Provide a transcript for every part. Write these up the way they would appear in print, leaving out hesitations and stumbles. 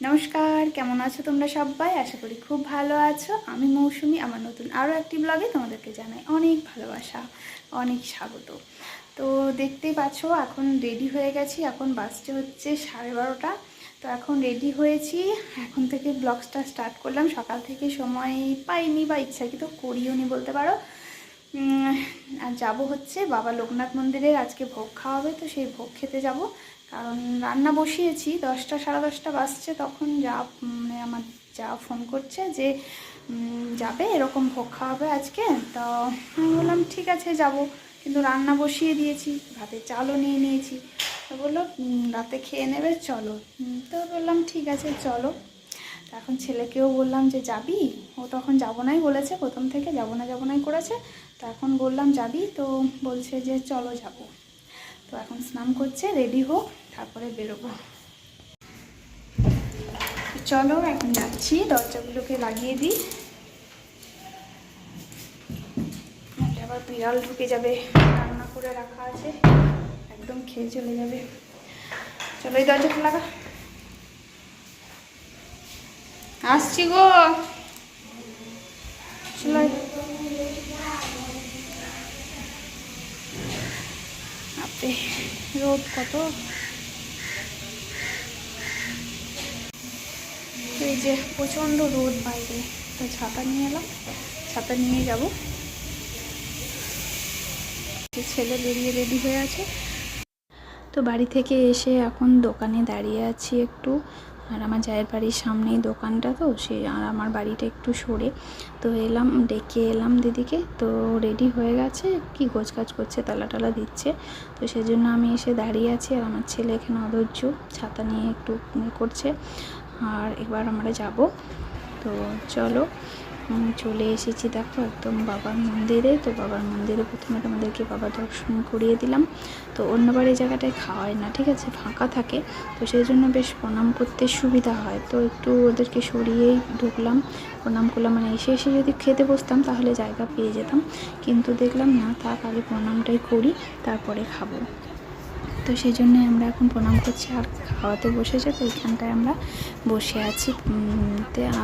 নমস্কার, কেমন আছো তোমরা সবাই? আশা করি খুব ভালো আছো। আমি মৌসুমি, আমার নতুন আরও একটি ব্লগে তোমাদেরকে জানাই অনেক ভালোবাসা, অনেক স্বাগত। তো দেখতেই পাচ্ছ এখন রেডি হয়ে গেছি, এখন বাজতে হচ্ছে 12:30। তো এখন রেডি হয়েছি, এখন থেকে ব্লগসটা স্টার্ট করলাম। সকাল থেকে সময় পাইনি বা ইচ্ছাকৃত করিও নি বলতে পারো। আর যাবো হচ্ছে বাবা লোকনাথ মন্দিরের আজকে ভোগ খাওয়াবে, তো সেই ভোগ খেতে যাব। কারণ রান্না বসিয়েছি, 10টা 10:30 বাজছে, তখন মানে আমার যা ফোন করছে যে যাবে এরকম ভোগ খাওয়াবে আজকে। তো আমি বললাম ঠিক আছে যাব, কিন্তু রান্না বসিয়ে দিয়েছি, ভাতে চালও নিয়ে নিয়েছি। তো বললো রাতে খেয়ে নেবে, চলো। তো বললাম ঠিক আছে চলো। তো এখন ছেলেকেও বললাম যে যাবি, ও তখন যাবো নাই বলেছে, প্রথম থেকে যাবো নাই করেছে। তো এখন বললাম যাবি, তো বলছে যে চলো যাবো। তো এখন স্নান করছে, রেডি হোক, তারপরে বেরোবো। চলো এখন যাচ্ছি, দরজাগুলোকে লাগিয়ে দিই, আবার বিড়াল ঢুকে যাবে। রান্না করে রাখা আছে, একদম খেয়ে চলে যাবে। চলো এই দরজাটা লাগা, আসছি গো। চলো আপনি, রোদ কত! এই যে প্রচণ্ড রোদ বাইরে, তো ছাতা নিয়ে এলাম, ছাতা নিয়ে যাব। ছেলে বেরিয়ে রেডি হয়ে আছে। তো বাড়ি থেকে এসে এখন দোকানে দাঁড়িয়ে আছি একটু। আর আমার জায়ের বাড়ির সামনেই দোকানটা, তো সে আর আমার বাড়িটা একটু সরে। তো ডেকে এলাম দিদিকে, তো রেডি হয়ে গেছে, কি গোছগাছ করছে, তালা টালা দিচ্ছে। তো সেজন্য আমি এসে দাঁড়িয়ে আছি, আর আমার ছেলে এখানে অধৈর্য, ছাতা নিয়ে একটু করছে। আর এবার আমরা যাব। তো চলো, চলে এসেছি, দেখো একদম বাবার মন্দিরে। তো বাবার মন্দিরে প্রথমে তোমাদেরকে বাবা দর্শন করিয়ে দিলাম। তো অন্যবার এই জায়গাটায় খাওয়ায় না, ঠিক আছে, ফাঁকা থাকে, তো সেই জন্য বেশ প্রণাম করতে সুবিধা হয়। তো একটু ওদেরকে সরিয়েই ঢুকলাম, প্রণাম করলাম। মানে এসে এসে যদি খেতে বসতাম তাহলে জায়গা পেয়ে যেতাম, কিন্তু দেখলাম না, থাক, আগে প্রণামটাই করি, তারপরে খাবো। তো সেই জন্যই আমরা এখন প্রণাম করছি, আর খাওয়াতে বসেছে। তো এখানটায় আমরা বসে আছি,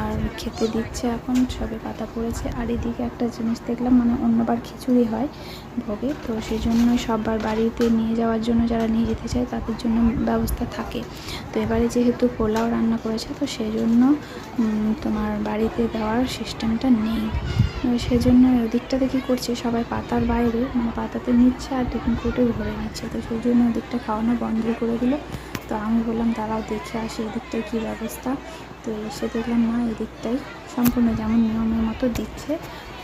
আর খেতে দিচ্ছে, এখন সবে পাতা পড়েছে। আর এদিকে একটা জিনিস দেখলাম, মানে অন্যবার খিচুড়ি হয় ভোগে, তো সেই জন্যই সববার বাড়িতে নিয়ে যাওয়ার জন্য, যারা নিয়ে যেতে চায় তাদের জন্য ব্যবস্থা থাকে। তো এবারে যেহেতু পোলাও রান্না করেছে, তো সেই জন্য তোমার বাড়িতে দেওয়ার সিস্টেমটা নেই। সেজন্য ওদিকটাতে কী করছে, সবাই পাতার বাইরে, মানে পাতাতে নিচ্ছে আর টিফিন কোটে ভরে নিচ্ছে। তো সেই জন্য ওদিকটা খাওয়ানো বন্ধ করে দিল। তো আমি বললাম দাঁড়াও দেখে আসি এদিকটায় কী ব্যবস্থা। তো এসে দেখলাম না, এদিকটাই সম্পূর্ণ যেমন নিয়মের মতো দিচ্ছে,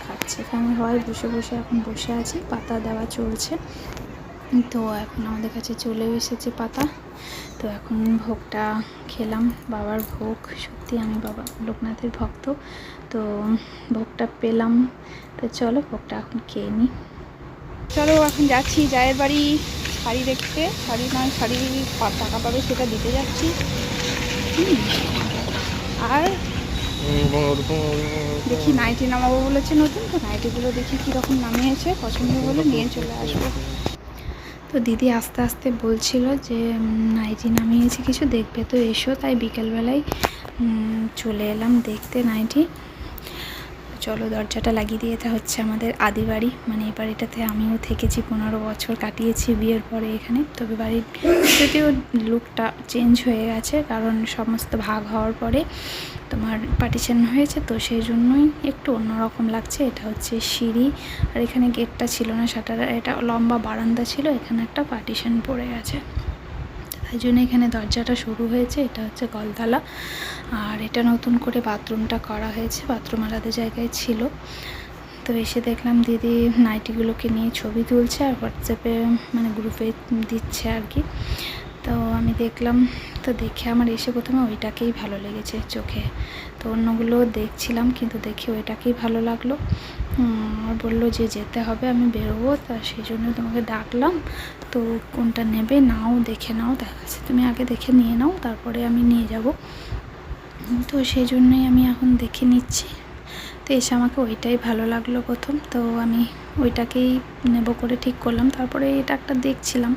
খাচ্ছে। এখানে হয় বসে বসে, এখন বসে আছি, পাতা দেওয়া চলছে। তো এখন আমাদের কাছে চলেও এসেছে পাতা। তো এখন ভোগটা খেলাম, বাবার ভোগ। সত্যি আমি বাবা লোকনাথের ভক্ত, তো ভোগটা পেলাম। তো চলো ভোগটা এখন খেয়ে নিই। চলো এখন যাচ্ছি জায়ের বাড়ি শাড়ি দেখতে, শাড়ি টাকা পাবে সেটা দিতে যাচ্ছি। আর দেখি নাইটি নামাবো বলেছে নতুন, তো নাইটিগুলো দেখি কীরকম নামিয়েছে, পছন্দ হলে নিয়ে চলে আসবো। তো দিদি আস্তে আস্তে বলছিল যে নাইটি নামিয়েছি, কিছু দেখবে তো এসো, তাই বিকেলবেলায় চলে এলাম দেখতে নাইটি। চলো দরজাটা লাগিয়ে দিয়ে, এটা হচ্ছে আমাদের আদি বাড়ি, মানে এই বাড়িটাতে আমিও থেকেছি, 15 বছর কাটিয়েছি বিয়ের পরে এখানে। তবে বাড়ির যদিও লুকটা চেঞ্জ হয়ে গেছে, কারণ সমস্ত ভাগ হওয়ার পরে তোমার পার্টিশন হয়েছে, তো সেই জন্যই একটু অন্যরকম লাগছে। এটা হচ্ছে সিঁড়ি, আর এখানে গেটটা ছিল না, শাটার, এটা লম্বা বারান্দা ছিল, এখানে একটা পার্টিশন পড়ে গেছে, তাই জন্য এখানে দরজাটা শুরু হয়েছে। এটা হচ্ছে গলতলা, আর এটা নতুন করে বাথরুমটা করা হয়েছে, বাথরুম আলাদা জায়গায় ছিল। তো এসে দেখলাম দিদি নাইটিগুলোকে নিয়ে ছবি তুলছে, আর হোয়াটসঅ্যাপে মানে গ্রুপে দিচ্ছে আর কি। তো আমি দেখলাম, তো দেখে আমার এসে প্রথমে ওইটাকেই ভালো লেগেছে চোখে। তো অন্যগুলো দেখছিলাম, কিন্তু দেখে ওইটাকেই ভালো লাগলো। আর বললো যে যেতে হবে, আমি বেরোবো, তা সেই জন্য তোমাকে ডাকলাম। তো কোনটা নেবে নাও, দেখে নাও, দেখাচ্ছে, তুমি আগে দেখে নিয়ে নাও, তারপরে আমি নিয়ে যাব। তো সেই জন্যই আমি এখন দেখে নিচ্ছি। তো এসে আমাকে ওইটাই ভালো লাগলো প্রথম, তো আমি ওইটাকেই নেব করে ঠিক করলাম। তারপরে এটা একটা দেখছিলাম,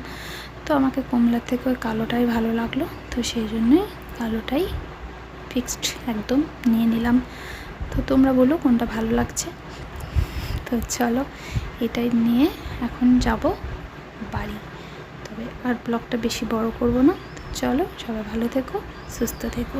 তো আমাকে কমলার থেকে ওই কালোটাই ভালো লাগলো, তো সেই জন্যে কালোটাই ফিক্সড একদম নিয়ে নিলাম। তো তোমরা বলো কোনটা ভালো লাগছে। তো চলো এটাই নিয়ে এখন যাব বাড়ি। তবে আর ব্লগটা বেশি বড় করব না। তো চলো সবাই ভালো থেকো, সুস্থ থেকো।